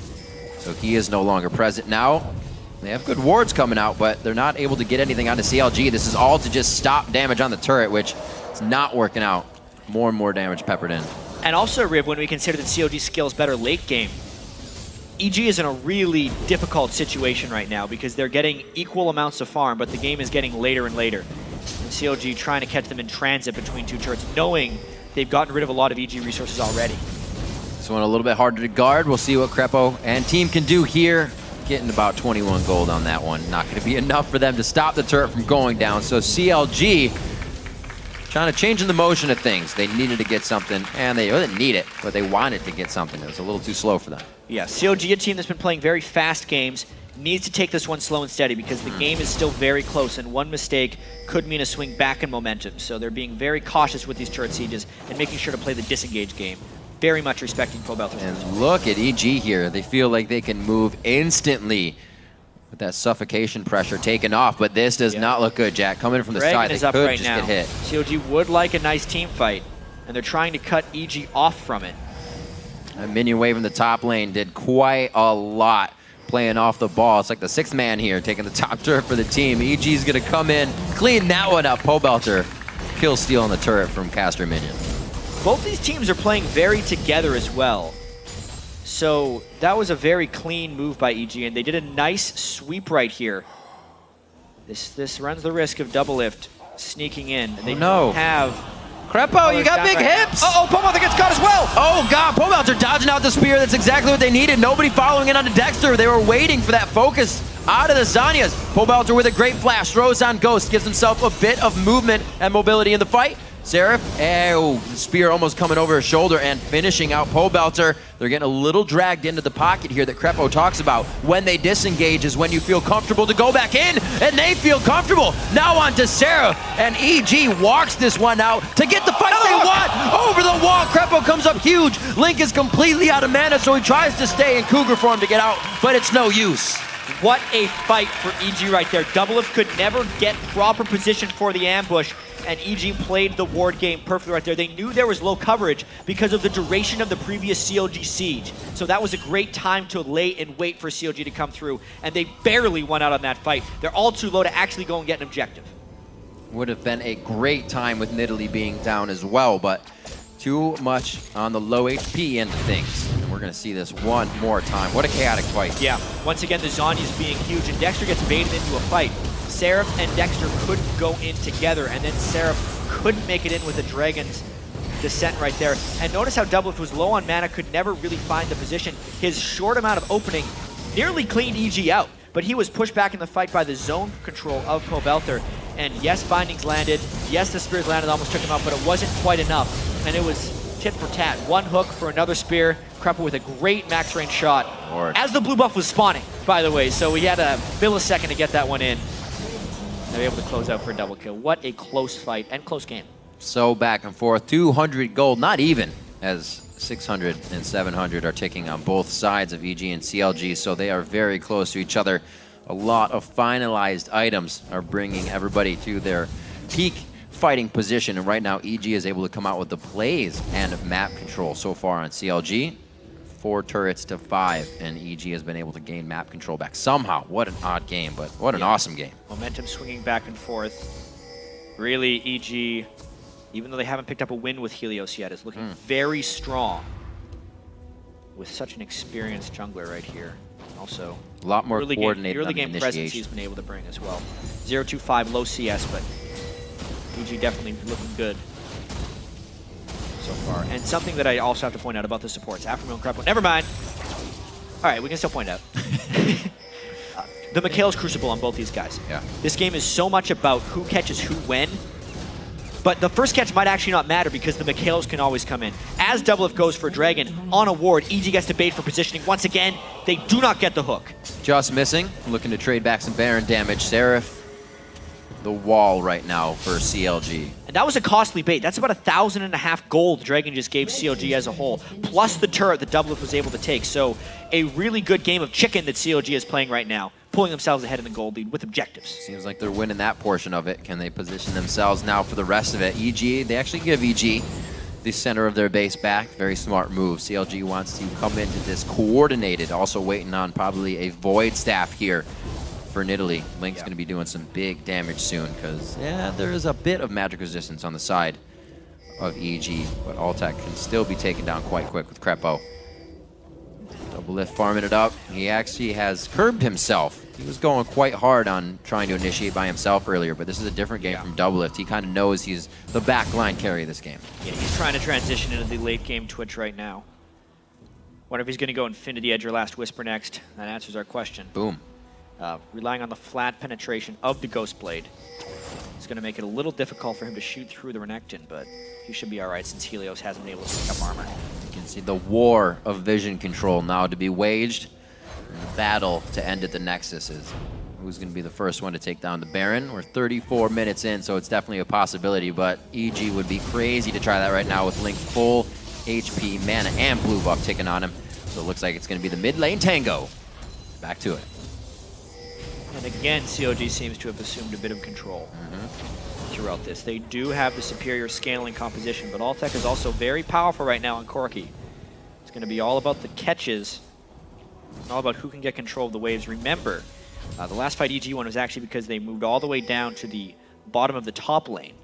So he is no longer present now. They have good wards coming out, but they're not able to get anything onto CLG. This is all to just stop damage on the turret, which is not working out. More and more damage peppered in. And also, Rib, when we consider that CLG scales better late game, EG is in a really difficult situation right now because they're getting equal amounts of farm, but the game is getting later and later. And CLG trying to catch them in transit between two turrets, knowing they've gotten rid of a lot of EG resources already. This one a little bit harder to guard. We'll see what Krepo and team can do here. Getting about 21 gold on that one. Not going to be enough for them to stop the turret from going down. So CLG trying to change in the motion of things. They needed to get something, and they didn't need it, but they wanted to get something. It was a little too slow for them. Yeah, CLG, a team that's been playing very fast games, needs to take this one slow and steady because the game is still very close, and one mistake could mean a swing back in momentum. So they're being very cautious with these turret sieges and making sure to play the disengage game. Very much respecting Pobelter's. And look at EG here. They feel like they can move instantly with that suffocation pressure taken off, but this does not look good, Jack. Coming from the side, they could just get hit. CLG would like a nice team fight, and they're trying to cut EG off from it. A minion wave in the top lane did quite a lot playing off the ball. It's like the sixth man here taking the top turret for the team. EG's gonna come in, clean that one up. Pobelter kill steal on the turret from caster minion. Both these teams are playing very together as well. So that was a very clean move by EG, and they did a nice sweep right here. This runs the risk of double lift sneaking in. They don't have... Krepo, you got big hips! Uh-oh, Pobelter gets caught as well! Oh god, Pobelter dodging out the spear. That's exactly what they needed. Nobody following in onto Dexter. They were waiting for that focus out of the Zanyas. Pobelter with a great flash, throws on Ghost, gives himself a bit of movement and mobility in the fight. Seraph, the spear almost coming over his shoulder and finishing out Pobelter. They're getting a little dragged into the pocket here that Krepo talks about. When they disengage is when you feel comfortable to go back in, and they feel comfortable. Now on to Seraph, and EG walks this one out to get the fight they want. Over the wall, Krepo comes up huge. Link is completely out of mana, so he tries to stay in Cougar form to get out, but it's no use. What a fight for EG right there. Doublelift could never get proper position for the ambush, and EG played the ward game perfectly right there. They knew there was low coverage because of the duration of the previous CLG siege. So that was a great time to lay and wait for CLG to come through, and they barely won out on that fight. They're all too low to actually go and get an objective. Would have been a great time with Nidalee being down as well, but too much on the low HP end of things. And we're going to see this one more time. What a chaotic fight. Yeah, once again, the Zanyas being huge, and Dexter gets baited into a fight. Seraph and Dexter couldn't go in together, and then Seraph couldn't make it in with the Dragon's Descent right there. And notice how Doublelift was low on mana, could never really find the position. His short amount of opening nearly cleaned EG out, but he was pushed back in the fight by the zone control of Pobelter. And yes, bindings landed. Yes, the spears landed, almost took him out, but it wasn't quite enough. And it was tit for tat. One hook for another spear. Krepo with a great max range shot. Lord. As the blue buff was spawning, by the way, so we had a millisecond to get that one in. They were able to close out for a double kill. What a close fight and close game. So back and forth, 200 gold, not even, as 600 and 700 are ticking on both sides of EG and CLG, so they are very close to each other. A lot of finalized items are bringing everybody to their peak fighting position, and right now EG is able to come out with the plays and map control so far on CLG. 4 turrets to 5, and EG has been able to gain map control back somehow. What an odd game, but what an awesome game. Momentum swinging back and forth. Really, EG, even though they haven't picked up a win with Helios yet, is looking very strong with such an experienced jungler right here. Also, A lot more coordinated early on the game presence initiation. he's been able to bring as well. 0-2-5, low CS, but EG definitely looking good so far. And something that I also have to point out about the supports. Aftermill and Crepo, never mind. All right, we can still point out. The Mikhail's Crucible on both these guys. Yeah. This game is so much about who catches who when, but the first catch might actually not matter because the Mikhails can always come in. As Doublelift goes for Dragon on a ward, EG gets to bait for positioning. Once again, they do not get the hook. Just missing, looking to trade back some Baron damage. Seraph, the wall right now for CLG. And that was a costly bait. That's about 1,500 gold Dragon just gave CLG as a whole, plus the turret that Doublelift was able to take. So a really good game of chicken that CLG is playing right now, pulling themselves ahead in the gold lead with objectives. Seems like they're winning that portion of it. Can they position themselves now for the rest of it? EG, they actually give EG the center of their base back. Very smart move. CLG wants to come into this coordinated, also waiting on probably a Void Staff here for Nidalee. Link's going to be doing some big damage soon because, yeah, there is a bit of magic resistance on the side of EG, but Altec can still be taken down quite quick with Crepo. Doublelift farming it up. He actually has curbed himself. He was going quite hard on trying to initiate by himself earlier, but this is a different game from Doublelift. He kind of knows he's the backline carry of this game. Yeah, he's trying to transition into the late game Twitch right now. Wonder if he's going to go Infinity Edge or Last Whisper next. That answers our question. Boom. Relying on the flat penetration of the Ghost Blade. It's going to make it a little difficult for him to shoot through the Renekton, but he should be all right since Helios hasn't been able to pick up armor. You can see the war of vision control now to be waged. The battle to end at the Nexus is who's going to be the first one to take down the Baron. We're 34 minutes in, so it's definitely a possibility, but EG would be crazy to try that right now with Link full HP, mana, and blue buff taking on him. So it looks like it's going to be the mid lane tango. Back to it. And again, COG seems to have assumed a bit of control throughout this. They do have the superior scaling composition, but Altec is also very powerful right now on Corki. It's going to be all about the catches, and all about who can get control of the waves. Remember, the last fight EG won was actually because they moved all the way down to the bottom of the top lane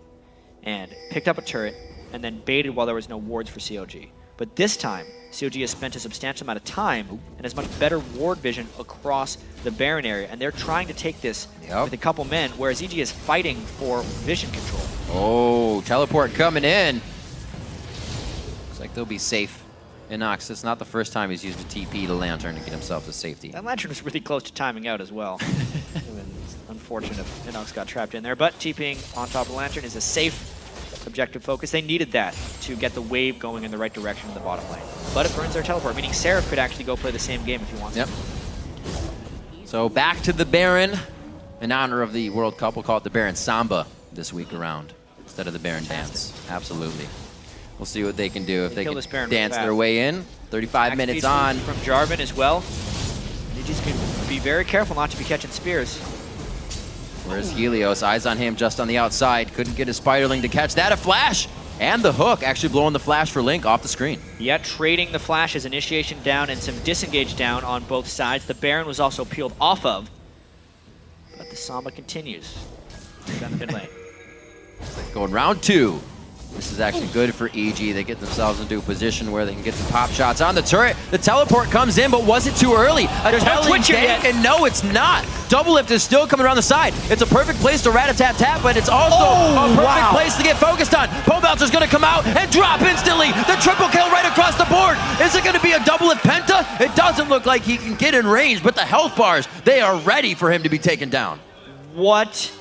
and picked up a turret and then baited while there was no wards for COG. But this time, COG has spent a substantial amount of time and has much better ward vision across the Baron area, and they're trying to take this with a couple men, whereas EG is fighting for vision control. Oh, teleport coming in. Looks like they'll be safe. Inox, it's not the first time he's used a TP to Lantern to get himself to safety. That Lantern was really close to timing out as well. It's unfortunate if Inox got trapped in there, but TPing on top of the Lantern is a safe objective focus. They needed that to get the wave going in the right direction in the bottom lane. But it burns their teleport, meaning Seraph could actually go play the same game if he wants to. So back to the Baron. In honor of the World Cup, we'll call it the Baron Samba this week around instead of the Baron Dance. Absolutely. We'll see what they can do if they can dance their way in. 35 minutes on. From Jarvan as well. They just can be very careful not to be catching spears. Where's Helios? Eyes on him just on the outside. Couldn't get his Spiderling to catch that. A flash! And the hook actually blowing the flash for Link off the screen. Yeah, trading the flashes, initiation down and some disengage down on both sides. The Baron was also peeled off of. But the Samba continues down the mid lane. Going round two. This is actually good for EG. They get themselves into a position where they can get some pop shots on the turret. The teleport comes in, but was it too early? There's no Twitcher yet. And no, it's not. Doublelift is still coming around the side. It's a perfect place to rat-a-tat-tat, but it's also a perfect place to get focused on. Pobouncer's going to come out and drop instantly. The triple kill right across the board. Is it going to be a Doublelift penta? It doesn't look like he can get in range, but the health bars, they are ready for him to be taken down. What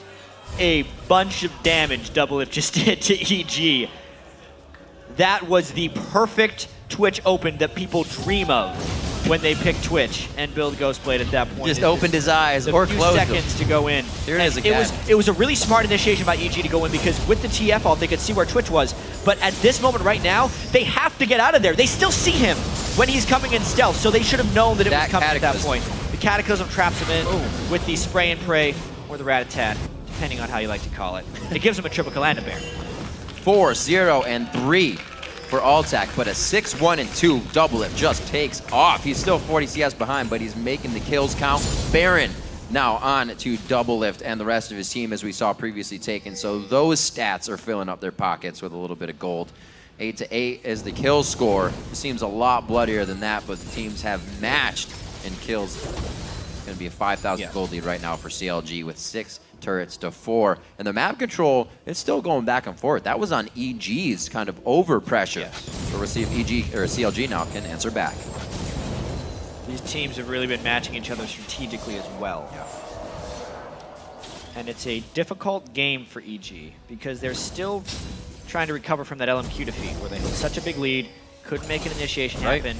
a bunch of damage Doublelift just did to EG. That was the perfect Twitch open that people dream of when they pick Twitch and build Ghostblade at that point. Just opened his eyes or closed them. Seconds to go in. Here it is again. It was a really smart initiation by EG to go in because with the TF ult, they could see where Twitch was. But at this moment right now, they have to get out of there. They still see him when he's coming in stealth, so they should have known that it was coming at that point. The Cataclysm traps him in with the spray and pray or the rat-a-tat, depending on how you like to call it. It gives him a triple kill and a Baron. 4-0-3 for Altec, but a 6-1-2 Doublelift just takes off. He's still 40 CS behind, but he's making the kills count. Baron now on to Doublelift and the rest of his team, as we saw previously taken. So those stats are filling up their pockets with a little bit of gold. 8-8 is the kill score. It seems a lot bloodier than that, but the teams have matched in kills. It's going to be a 5,000 gold lead right now for CLG with 6 turrets to 4. And the map control, it's still going back and forth. That was on EG's kind of over pressure. Yes. So we'll see if EG or CLG now can answer back. These teams have really been matching each other strategically as well. Yeah. And it's a difficult game for EG because they're still trying to recover from that LMQ defeat where they had such a big lead, couldn't make an initiation happen.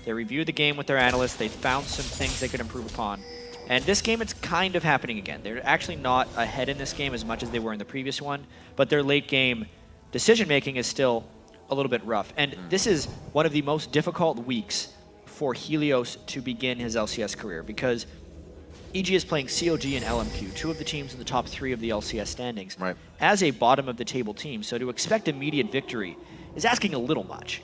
They reviewed the game with their analysts. They found some things they could improve upon. And this game, it's kind of happening again. They're actually not ahead in this game as much as they were in the previous one, but their late game decision-making is still a little bit rough. And this is one of the most difficult weeks for Helios to begin his LCS career because EG is playing COG and LMQ, 2 of the teams in the top 3 of the LCS standings, as a bottom-of-the-table team. So to expect immediate victory is asking a little much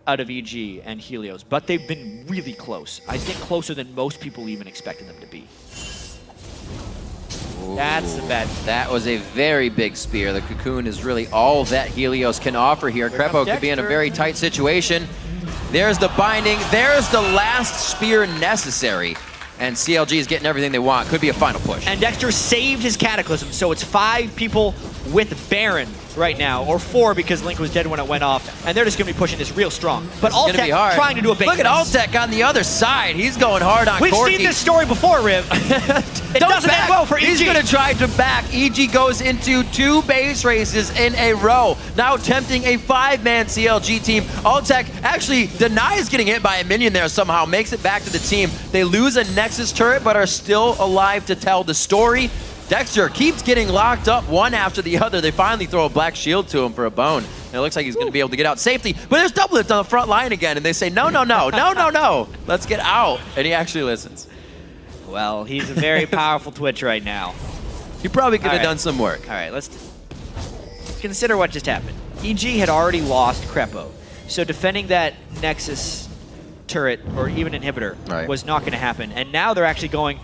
out of EG and Helios, but they've been really close. I think closer than most people even expected them to be. Ooh, that's the bad. That was a very big spear. The Cocoon is really all that Helios can offer here. Krepo could be in a very tight situation. There's the binding. There's the last spear necessary. And CLG is getting everything they want. Could be a final push. And Dexter saved his Cataclysm, so it's 5 people with Baron right now, or 4 because Link was dead when it went off, and they're just going to be pushing this real strong. But Altec trying to do a big Look at Altec on the other side. He's going hard on We've Corky. seen this story before, Riv. It doesn't end well for EG. He's going to try to back. EG goes into 2 base races in a row, now tempting a 5-man CLG team. Altec actually denies getting hit by a minion there somehow, makes it back to the team. They lose a Nexus turret, but are still alive to tell the story. Dexter keeps getting locked up one after the other. They finally throw a black shield to him for a bone. And it looks like he's going to be able to get out safely. But there's Doublelift on the front line again, and they say, no, no, no, no, no, no. Let's get out. And he actually listens. Well, he's a very powerful Twitch right now. He probably could have done some work. All right, let's consider what just happened. EG had already lost Krepo. So defending that Nexus turret or even inhibitor was not going to happen. And now they're actually going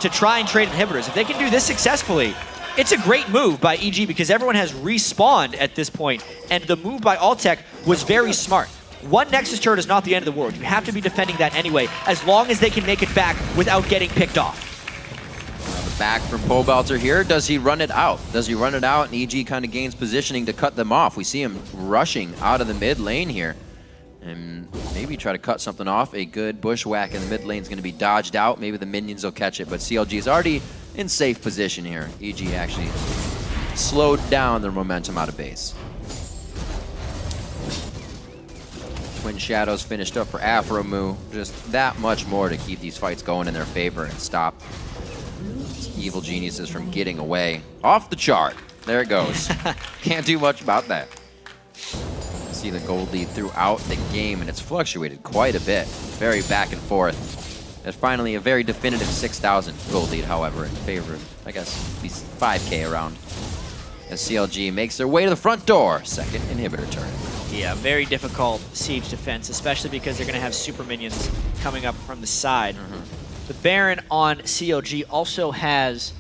to try and trade inhibitors. If they can do this successfully, it's a great move by EG because everyone has respawned at this point, and the move by Altec was very smart. 1 Nexus turret is not the end of the world. You have to be defending that anyway, as long as they can make it back without getting picked off. Back from Pobelter here. Does he run it out? Does he run it out, and EG kind of gains positioning to cut them off? We see him rushing out of the mid lane here. And maybe try to cut something off. A good bushwhack in the mid lane is going to be dodged out. Maybe the minions will catch it, but CLG is already in safe position here. EG actually slowed down their momentum out of base. Twin Shadows finished up for Afromu. Just that much more to keep these fights going in their favor and stop evil geniuses from getting away. Off the chart. There it goes. Can't do much about that. See the gold lead throughout the game, and it's fluctuated quite a bit. Very back and forth. There's finally a very definitive 6,000 gold lead, however, in favor of, I guess, these 5K around. As CLG makes their way to the front door. Second inhibitor turn. Yeah, very difficult siege defense, especially because they're going to have super minions coming up from the side. The Baron on COG also has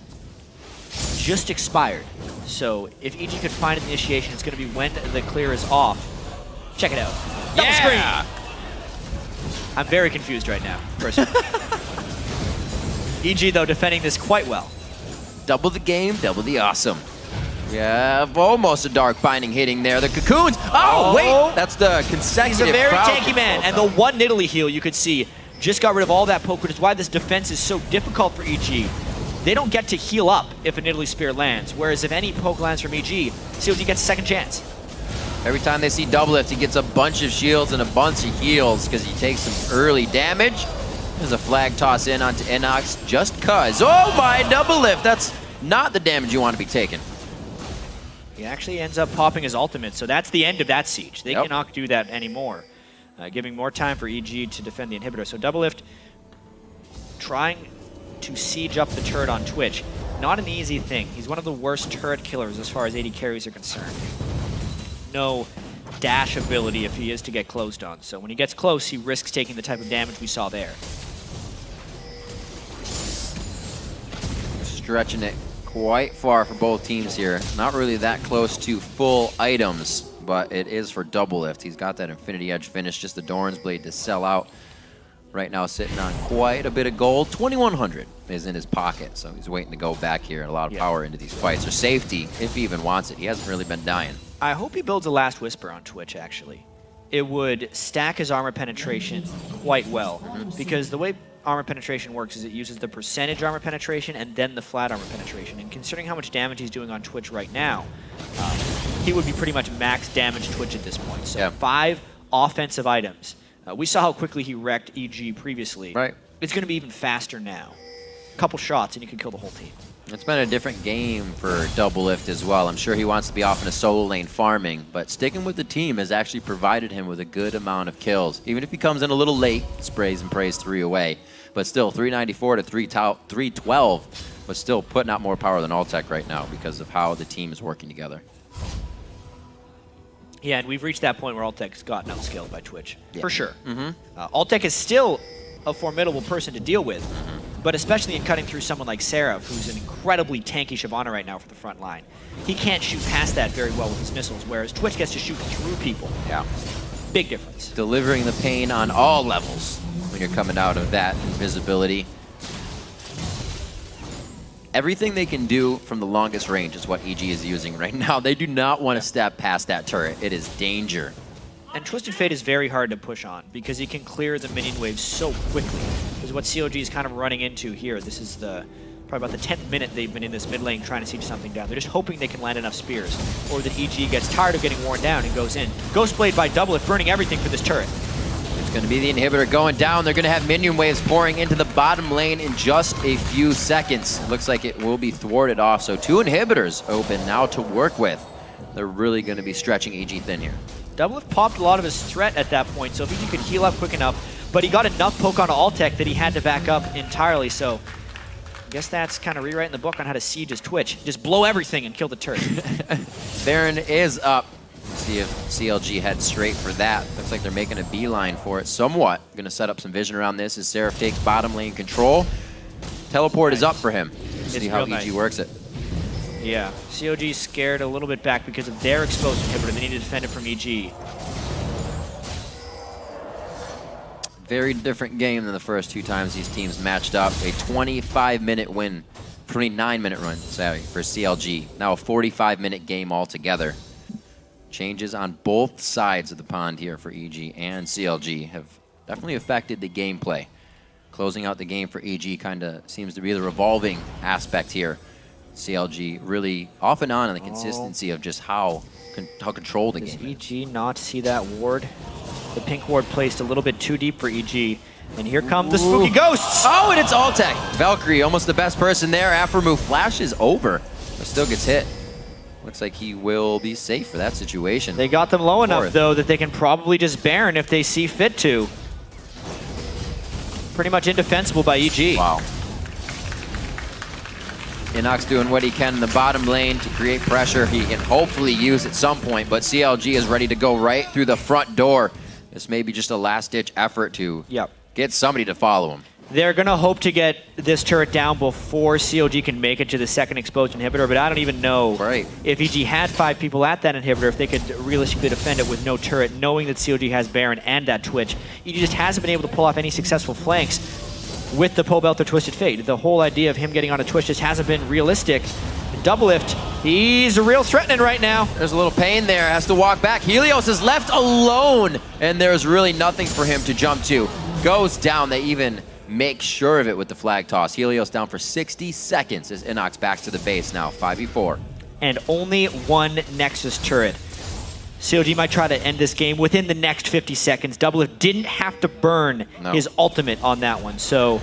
just expired. So if EG could find an initiation, it's going to be when the clear is off. Check it out. Double screen. I'm very confused right now, personally. EG, though, defending this quite well. Double the game, double the awesome. We have almost a dark binding hitting there. The Cocoons. Oh, wait. That's the consecutive. He's a very tanky man. And the 1 Nidalee heal you could see just got rid of all that poke, which is why this defense is so difficult for EG. They don't get to heal up if a Nidalee Spear lands, whereas if any poke lands from EG, CLG gets a second chance. Every time they see Doublelift, he gets a bunch of shields and a bunch of heals because he takes some early damage. There's a flag toss in onto Inox just cuz. Oh my, Doublelift. That's not the damage you want to be taking. He actually ends up popping his ultimate, so that's the end of that siege. They cannot do that anymore, giving more time for EG to defend the inhibitor. So Doublelift trying to siege up the turret on Twitch. Not an easy thing. He's one of the worst turret killers as far as AD carries are concerned. No dash ability if he is to get closed on. So when he gets close, he risks taking the type of damage we saw there. Stretching it quite far for both teams here. Not really that close to full items, but it is for Doublelift. He's got that Infinity Edge finish, just the Doran's Blade to sell out right now sitting on quite a bit of gold. 2,100 is in his pocket, so he's waiting to go back here and a lot of power into these fights, or safety, if he even wants it. He hasn't really been dying. I hope he builds a Last Whisper on Twitch, actually. It would stack his armor penetration quite well, because the way armor penetration works is it uses the percentage armor penetration and then the flat armor penetration. And considering how much damage he's doing on Twitch right now, he would be pretty much max damage Twitch at this point. So 5 offensive items. We saw how quickly he wrecked EG previously. Right. It's going to be even faster now. A couple shots and you could kill the whole team. It's been a different game for Doublelift as well. I'm sure he wants to be off in a solo lane farming, but sticking with the team has actually provided him with a good amount of kills. Even if he comes in a little late, sprays and prays 3 away. But still, 394 to 312, but still putting out more power than Altec right now because of how the team is working together. Yeah, and we've reached that point where Altec's gotten outskilled by Twitch, for sure. Mm-hmm. Altec is still a formidable person to deal with, but especially in cutting through someone like Seraph, who's an incredibly tanky Shyvana right now for the front line. He can't shoot past that very well with his missiles, whereas Twitch gets to shoot through people. Yeah. Big difference. Delivering the pain on all levels when you're coming out of that invisibility. Everything they can do from the longest range is what EG is using right now. They do not want to step past that turret. It is danger. And Twisted Fate is very hard to push on because he can clear the minion waves so quickly. This is what COG is kind of running into here. This is probably about the 10th minute they've been in this mid lane trying to siege something down. They're just hoping they can land enough spears, or that EG gets tired of getting worn down and goes in. Ghostblade by Doublelift burning everything for this turret. It's going to be the inhibitor going down. They're going to have minion waves pouring into the bottom lane in just a few seconds. Looks like it will be thwarted off. So 2 inhibitors open now to work with. They're really going to be stretching EG thin here. Doublelift popped a lot of his threat at that point, so if he could heal up quick enough, but he got enough poke on Altec that he had to back up entirely, so I guess that's kind of rewriting the book on how to siege his Twitch. Just blow everything and kill the turret. Baron is up. See if CLG heads straight for that. Looks like they're making a beeline for it somewhat. Going to set up some vision around this as Seraph takes bottom lane control. Teleport is up for him. See how EG works it. Yeah, COG scared a little bit back because of their exposed inhibitor. They need to defend it from EG. Very different game than the first 2 times these teams matched up. A 25-minute win, 29-minute run, sorry, for CLG. Now a 45-minute game altogether. Changes on both sides of the pond here for EG and CLG have definitely affected the gameplay. Closing out the game for EG kind of seems to be the revolving aspect here. CLG really off and on in the consistency of just how controlled the game is. EG not see that ward? The pink ward placed a little bit too deep for EG. And here come the spooky ghosts! Oh, and it's Altec. Valkyrie, almost the best person there. After move flashes over, but still gets hit. Looks like he will be safe for that situation. They got them low enough, though, that they can probably just Baron if they see fit to. Pretty much indefensible by EG. Wow. Inox doing what he can in the bottom lane to create pressure he can hopefully use at some point, but CLG is ready to go right through the front door. This may be just a last-ditch effort to get somebody to follow him. They're going to hope to get this turret down before COG can make it to the second exposed inhibitor, but I don't even know if EG had 5 people at that inhibitor, if they could realistically defend it with no turret, knowing that COG has Baron and that Twitch. EG just hasn't been able to pull off any successful flanks with the pole belt or Twisted Fate. The whole idea of him getting on a Twitch just hasn't been realistic. Doublelift, he's real threatening right now. There's a little pain there, has to walk back. Helios is left alone, and there's really nothing for him to jump to. Goes down, they even make sure of it with the flag toss. Helios down for 60 seconds as Inox backs to the base now, 5v4. And only 1 Nexus turret. COG might try to end this game within the next 50 seconds. Doublelift didn't have to burn his ultimate on that one, so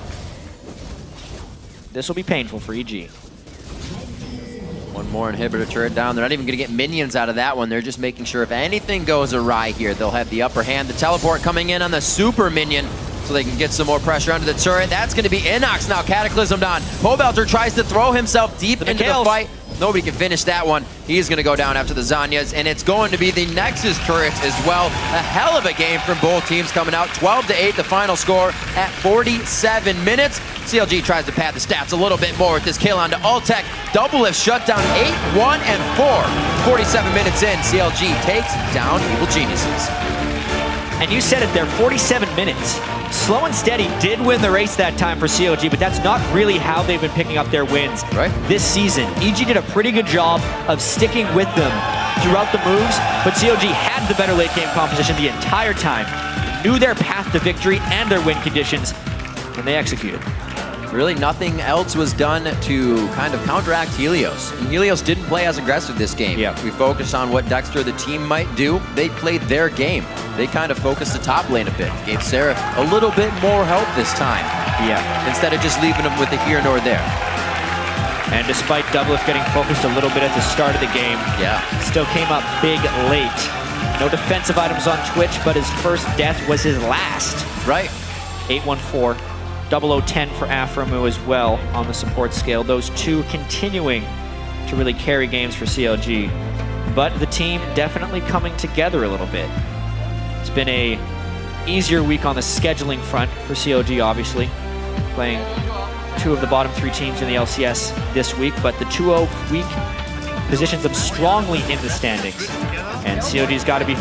this will be painful for EG. 1 more inhibitor turret down. They're not even going to get minions out of that one. They're just making sure if anything goes awry here, they'll have the upper hand. The teleport coming in on the super minion so they can get some more pressure under the turret. That's going to be Inox now, cataclysmed on. Pobelter tries to throw himself deep into the fight. Nobody can finish that one. He's going to go down after the Zanyas, and it's going to be the Nexus turrets as well. A hell of a game from both teams coming out. 12-8, the final score at 47 minutes. CLG tries to pad the stats a little bit more with this kill onto Altec. Doublelift shut down 8, 1, and 4. 47 minutes in, CLG takes down Evil Geniuses. And you said it there, 47 minutes. Slow and steady did win the race that time for COG, but that's not really how they've been picking up their wins this season. EG did a pretty good job of sticking with them throughout the moves, but COG had the better late game composition the entire time, knew their path to victory and their win conditions, and they executed. Really nothing else was done to kind of counteract Helios. And Helios didn't play as aggressive this game. Yeah. We focused on what Dexter, the team, might do. They played their game. They kind of focused the top lane a bit. Gave Seraph a little bit more help this time. Yeah. Instead of just leaving them with the here nor there. And despite Doublelift getting focused a little bit at the start of the game, still came up big late. No defensive items on Twitch, but his first death was his last. Right. 814. 0010 for Aframu as well on the support scale. Those two continuing to really carry games for CLG. But the team definitely coming together a little bit. It's been a easier week on the scheduling front for CLG, obviously. Playing two of the bottom three teams in the LCS this week, but the 2-0 week positions them strongly in the standings. And CLG's got to be